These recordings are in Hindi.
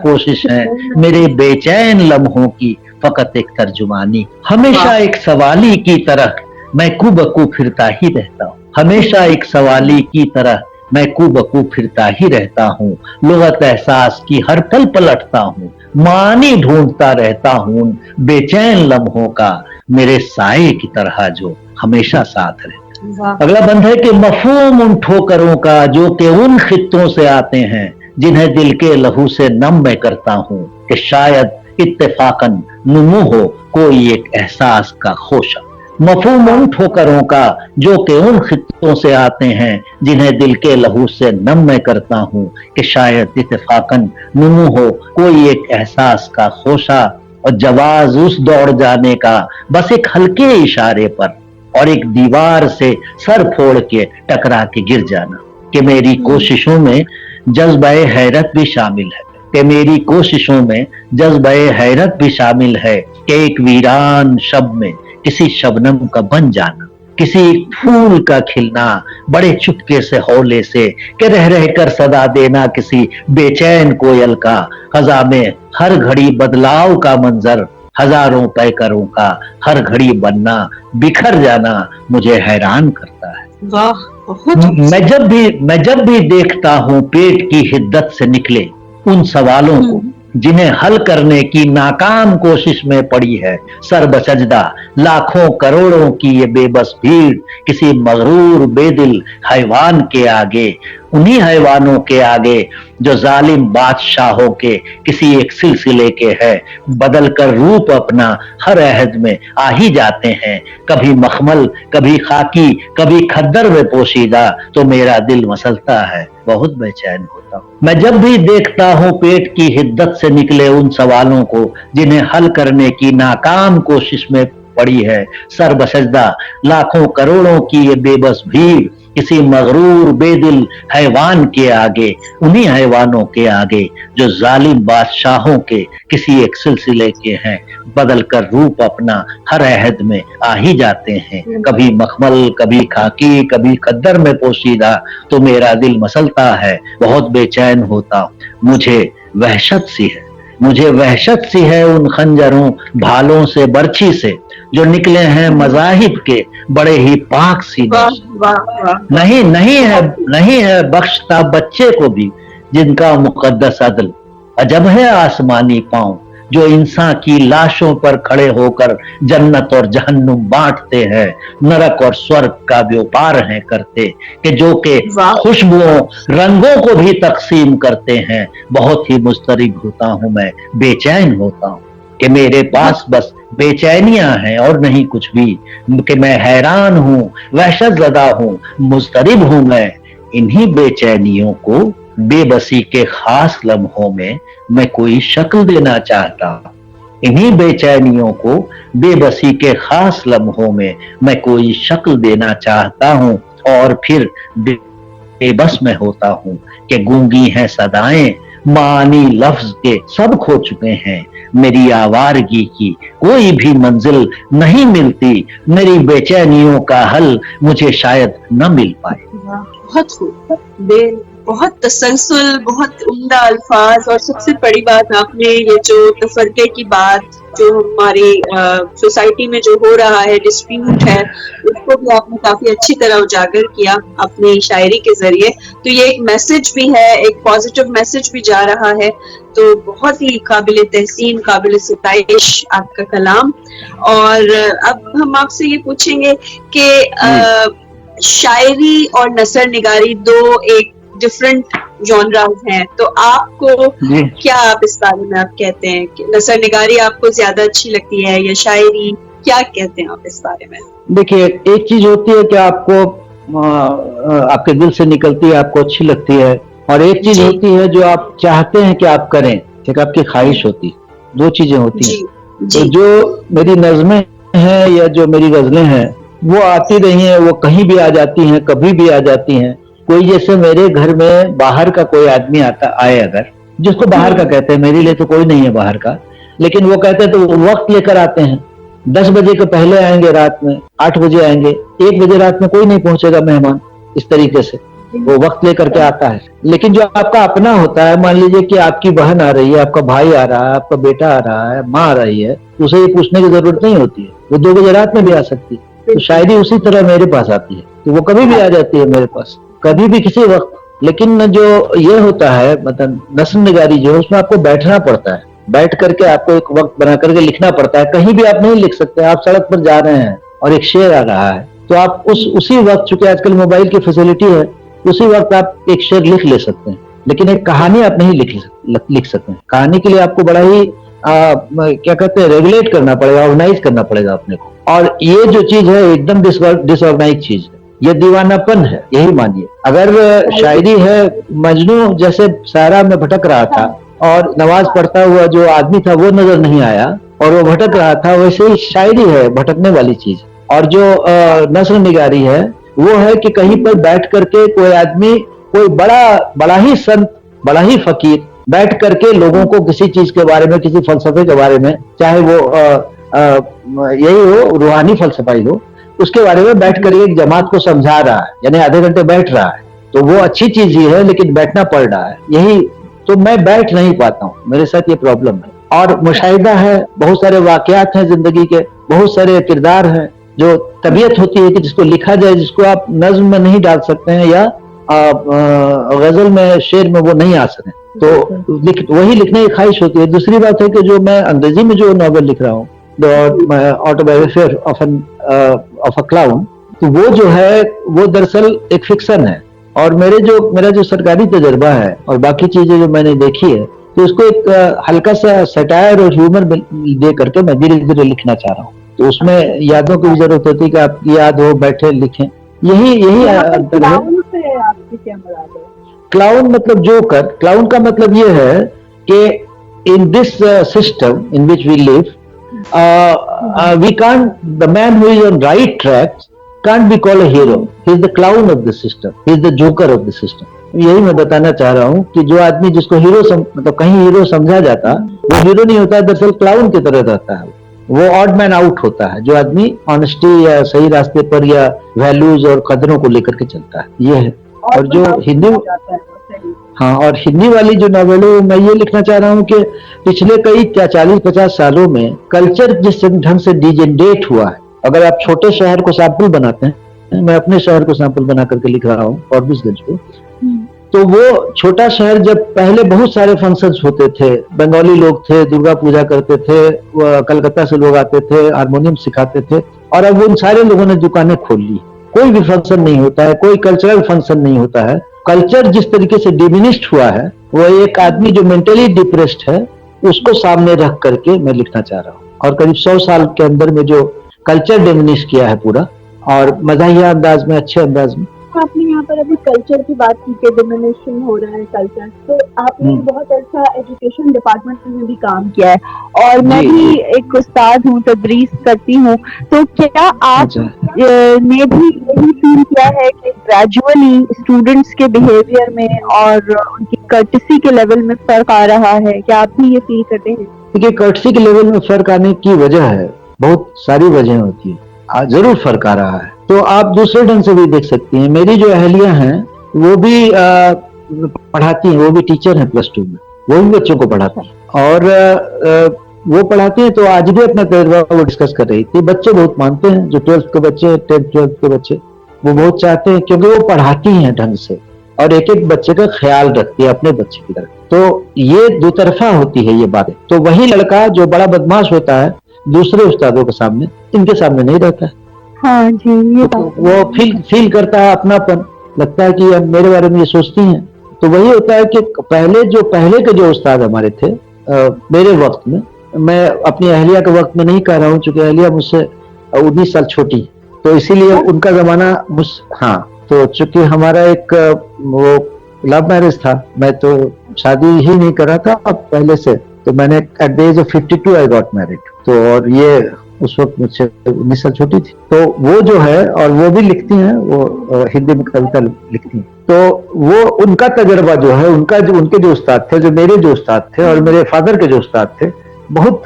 कोशिश है मेरे बेचैन लम्हों की फकत एक तर्जुमानी। हमेशा एक सवाली की तरह मैं कुबकू फिरता ही रहता हूँ। हमेशा एक सवाली की तरह मैं कुबकू फिरता ही रहता हूँ। लुगत एहसास की हर पल पलटता हूँ। मानी ढूंढता रहता हूँ उन बेचैन लम्हों का, मेरे साए की तरह जो हमेशा साथ रहता। अगला बंद है कि मफहूम उन ठोकरों का जो कि उन खित्तों से आते हैं जिन्हें दिल के लहू से नम मैं करता हूँ, कि शायद इत्तेफाकन नुमू हो कोई एक एहसास का खोशा। मफहूम उन ठोकरों का जो कि उन खित्तों से आते हैं जिन्हें दिल के लहू से नम मैं करता हूँ, कि शायद इत्तेफाकन नुमू हो कोई एक एहसास का खोशा। और जवाज उस दौड़ जाने का बस एक हल्के इशारे पर, और एक दीवार से सर फोड़ के टकरा के गिर जाना। कि मेरी कोशिशों में जज्बे हैरत भी शामिल है, कि मेरी कोशिशों में जज्बे हैरत भी शामिल है, कि एक वीरान शब में किसी शबनम का बन जाना, किसी फूल का खिलना बड़े चुपके से हौले से, कि रह रह कर सदा देना किसी बेचैन कोयल का। खजा में हर घड़ी बदलाव का मंजर, हजारों पैकरों का हर घड़ी बनना, बिखर जाना मुझे हैरान करता है। वाह, बहुत मैं जब भी देखता हूँ पेट की हिद्दत से निकले उन सवालों को जिन्हें हल करने की नाकाम कोशिश में पड़ी है सर बसजदा लाखों करोड़ों की ये बेबस भीड़, किसी मगरूर बेदिल हैवान के आगे, उन्हीं हैवानों के आगे जो जालिम बादशाहों के किसी एक सिलसिले के है, बदल कर रूप अपना हर अहद में आ ही जाते हैं। कभी मखमल, कभी खाकी, कभी खद्दर में पोशीदा, तो मेरा दिल मसलता है, बहुत बेचैन होता हूँ। मैं जब भी देखता हूँ पेट की हिद्दत से निकले उन सवालों को जिन्हें हल करने की नाकाम कोशिश में पड़ी है सर बसजदा लाखों करोड़ों की ये बेबस भीड़, किसी मगरूर बेदिल हैवान के आगे, उन्हीं हैवानों के आगे जो जालिम बादशाहों के किसी एक सिलसिले के हैं, बदल कर रूप अपना हर अहद में आ ही जाते हैं। कभी मखमल, कभी खाकी, कभी खद्दर में पोशीदा, तो मेरा दिल मसलता है, बहुत बेचैन होता हूँ। मुझे वहशत सी है उन खंजरों भालों से बर्छी से जो निकले हैं मज़ाहिब के बड़े ही पाक सीने से। नहीं है बख्शता बच्चे को भी जिनका मुकद्दस अदल, अजब है आसमानी पांव जो इंसान की लाशों पर खड़े होकर जन्नत और जहन्नुम बांटते हैं, नरक और स्वर्ग का व्यापार है करते, कि जो के खुशबुओं रंगों को भी तकसीम करते हैं। बहुत ही मुस्तरिब होता हूँ मैं, बेचैन होता हूँ, कि मेरे पास बस बेचैनियां हैं और नहीं कुछ भी, कि मैं हैरान हूँ, वहशत ज़दा हूँ, मुस्तरिब हूँ मैं। इन्हीं बेचैनियों को बेबसी के खास लम्हों में मैं कोई शक्ल देना चाहता हूँ। इन्हीं बेचैनियों को बेबसी के खास लम्हों में मैं कोई शक्ल देना चाहता हूँ, और फिर बेबस में होता हूँ कि गूंगी हैं सदाएं, मानी लफ्ज के सब खो चुके हैं। मेरी आवारगी की कोई भी मंजिल नहीं मिलती, मेरी बेचैनियों का हल मुझे शायद न मिल पाए। बहुत खूब, बहुत तसलसल, बहुत उम्दा अल्फाज, और सबसे बड़ी बात आपने ये जो तफरके की बात जो हमारी सोसाइटी में जो हो रहा है, डिस्प्यूट है, उसको भी आपने काफी अच्छी तरह उजागर किया अपनी शायरी के जरिए। तो ये एक मैसेज भी है, एक पॉजिटिव मैसेज भी जा रहा है, तो बहुत ही काबिल तहसीन, काबिल सिताइश आपका कलाम। और अब हम आपसे ये पूछेंगे कि शायरी और नसर निगारी दो एक डिफरेंट जॉनरास हैं, तो आपको क्या, आप इस बारे में आप कहते हैं कि नसर निगारी आपको ज्यादा अच्छी लगती है या शायरी, क्या कहते हैं आप इस बारे में? देखिए, एक चीज होती है कि आपको आपके दिल से निकलती है, आपको अच्छी लगती है, और एक चीज होती है जो आप चाहते हैं कि आप करें, एक आपकी ख्वाहिश होती है। दो चीजें होती हैं। तो जो मेरी नज़में हैं या जो मेरी गजलें हैं वो आती रही हैं, वो कहीं भी आ जाती हैं, कभी भी आ जाती हैं। कोई जैसे मेरे घर में बाहर का कोई आदमी आता आए, अगर जिसको बाहर का कहते हैं, मेरे लिए तो कोई नहीं है बाहर का, लेकिन वो कहते हैं तो वक्त लेकर आते हैं। 10 बजे के पहले आएंगे, रात में 8 बजे आएंगे, 1 बजे रात में कोई नहीं पहुंचेगा मेहमान, इस तरीके से। वो वक्त लेकर के आता है। लेकिन जो आपका अपना होता है, मान लीजिए कि आपकी बहन आ रही है, आपका भाई आ रहा है, आपका बेटा आ रहा है, माँ आ रही है, उसे ये पूछने की जरूरत नहीं होती है, वो 2 बजे रात में भी आ सकती है। तो शायरी उसी तरह मेरे पास आती है, तो वो कभी भी आ जाती है मेरे पास, कभी भी किसी वक्त। लेकिन जो ये होता है मतलब नस्म निगारी जो है, उसमें आपको बैठना पड़ता है, बैठ करके आपको एक वक्त बना करके लिखना पड़ता है। कहीं भी आप नहीं लिख सकते। आप सड़क पर जा रहे हैं और एक शेर आ रहा है, तो आप उसी वक्त, चूंकि आजकल मोबाइल की फैसिलिटी है, उसी वक्त आप एक शेर लिख ले सकते हैं। लेकिन एक कहानी आप नहीं लिख सकते हैं। कहानी के लिए आपको बड़ा ही क्या कहते हैं, रेगुलेट करना पड़ेगा, ऑर्गेनाइज करना पड़ेगा अपने को। और ये जो चीज है एकदम डिसऑर्गेनाइज चीज है, ये दीवानापन है, यही मानिए। अगर शायरी है, मजनू जैसे सहरा में भटक रहा था और नमाज पढ़ता हुआ जो आदमी था वो नजर नहीं आया और वो भटक रहा था, वैसे ही शायरी है भटकने वाली चीज। और जो नस्र निगारी है वो है कि कहीं पर बैठ करके कोई आदमी, कोई बड़ा ही संत, बड़ा ही फकीर बैठ करके लोगों को किसी चीज के बारे में, किसी फलसफे के बारे में, चाहे वो यही हो, रूहानी फलसफा ही हो, उसके बारे में बैठ कर एक जमात को समझा रहा है, यानी आधे घंटे बैठ रहा है, तो वो अच्छी चीज ही है, लेकिन बैठना पड़ रहा है। यही तो मैं बैठ नहीं पाता हूँ, मेरे साथ ये प्रॉब्लम है। और मुशाहिदा है, बहुत सारे वाकयात हैं जिंदगी के, बहुत सारे किरदार हैं जो तबीयत होती है कि जिसको लिखा जाए, जिसको आप नज्म में नहीं डाल सकते हैं या गजल में, शेर में वो नहीं आ सकते, तो वही लिखने की ख्वाहिश होती है। दूसरी बात है कि जो मैं अंग्रेजी में जो नॉवेल लिख रहा हूँ, the autobiography of a clown, तो वो जो है वो दरअसल एक फिक्शन है। और मेरा जो सरकारी तजर्बा है और बाकी चीजें जो मैंने देखी है, तो उसको एक हल्का सा सटायर और ह्यूमर दे करके मैं धीरे धीरे लिखना चाह रहा हूँ। तो उसमें यादों की भी जरूरत होती है कि आपकी याद हो, बैठे लिखें। यही अंतर है। आपकी क्या मुराद है? क्लाउन मतलब जोकर। क्लाउन का मतलब ये है कि in this system in which we live, we can't, the man who is on right track can't be called a hero. He is the clown of the system. He is the joker of the system. यही मैं बताना चाह रहा हूँ कि जो आदमी जिसको हीरो मतलब कहीं हीरो समझा जाता, वो हीरो नहीं होता है, दरअसल क्लाउन की तरह रहता है। वो ऑड मैन आउट होता है, जो आदमी ऑनेस्टी या सही रास्ते पर या वैल्यूज और कदरों को लेकर के चलता है, ये है। और जो हिंदी, हाँ, और हिंदी वाली जो नॉवेलों, मैं ये लिखना चाह रहा हूँ कि पिछले कई 40-50 सालों में कल्चर जिस ढंग से डिजेनरेट हुआ है। अगर आप छोटे शहर को सैंपल बनाते हैं, मैं अपने शहर को सैंपल बना करके लिख रहा हूँ, फॉरबिसगंज को, तो वो छोटा शहर, जब पहले बहुत सारे फंक्शंस होते थे, बंगाली लोग थे, दुर्गा पूजा करते थे, कलकत्ता से लोग आते थे, हारमोनियम सिखाते थे, और अब उन सारे लोगों ने दुकानें खोल ली। कोई भी फंक्शन नहीं होता है, कोई कल्चरल फंक्शन नहीं होता है। कल्चर जिस तरीके से डिमिनिश्ड हुआ है, वो एक आदमी जो मेंटली डिप्रेस्ड है उसको सामने रख करके मैं लिखना चाह रहा हूँ। और करीब 100 साल के अंदर में जो कल्चर डिमिनिश किया है पूरा, और मज़ाहिया अंदाज में, अच्छे अंदाज में। आपने यहाँ पर अभी कल्चर की बात की कि डिमिनिशिंग हो रहा है कल्चर, तो आपने बहुत अच्छा एजुकेशन डिपार्टमेंट में भी काम किया है, और मैं भी एक उस्ताद हूँ, तदरीस करती हूँ। तो क्या आप ने भी यही फील किया है कि ग्रेजुअली स्टूडेंट्स के बिहेवियर में और उनकी कर्टसी के लेवल में फर्क आ रहा है? क्या आप भी ये फील करते हैं? देखिए, कर्टसी के लेवल में फर्क आने की वजह है, बहुत सारी वजह होती है, जरूर फर्क आ रहा है। तो आप दूसरे ढंग से भी देख सकती हैं। मेरी जो अहलियां हैं वो भी पढ़ाती हैं, वो भी टीचर हैं +2 में, वो भी बच्चों को पढ़ाती हैं। और वो पढ़ाती हैं, तो आज भी अपना तजुर्बा वो डिस्कस कर रही थी। बच्चे बहुत मानते हैं, जो 12th के बच्चे, 10th 12th के बच्चे, वो बहुत चाहते हैं, क्योंकि वो पढ़ाती हैं ढंग से और एक एक बच्चे का ख्याल रखती है अपने बच्चे की तरह। तो ये दो तरफा होती है ये बातें। तो वही लड़का जो बड़ा बदमाश होता है दूसरे उस्तादों के सामने, इनके सामने नहीं रहता है। हाँ जी, ये तो वो फील करता है अपनापन, लगता है कि अब मेरे बारे में ये सोचती हैं। तो वही होता है कि पहले के जो उस्ताद हमारे थे, मेरे वक्त में, मैं अपनी अहलिया के वक्त में नहीं कह रहा हूँ, चूंकि अहलिया मुझसे 19 साल छोटी, तो इसीलिए उनका जमाना हाँ, तो चूंकि हमारा एक वो लव मैरिज था, मैं तो शादी ही नहीं कर रहा था पहले से, तो मैंने at the age of 52 I got married. तो और ये उस वक्त मुझसे 19 साल छोटी थी। तो वो जो है, और वो भी लिखती हैं, वो हिंदी में कविता लिखती हैं। तो वो उनका तजर्बा जो है, उनके जो उस्ताद थे, जो मेरे जो उस्ताद थे और मेरे फादर के जो उस्ताद थे, बहुत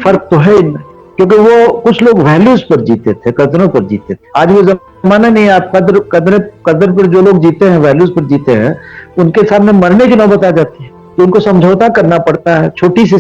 फर्क तो है इनमें, क्योंकि वो कुछ लोग वैल्यूज पर जीते थे, कदरों पर जीते थे। आज वो माना नहीं, आप कदर कदर कदर पर जो लोग जीते हैं, वैल्यूज पर जीते हैं, उनके सामने मरने की नौबत आ जाती है, तो उनको समझौता करना पड़ता है। छोटी सी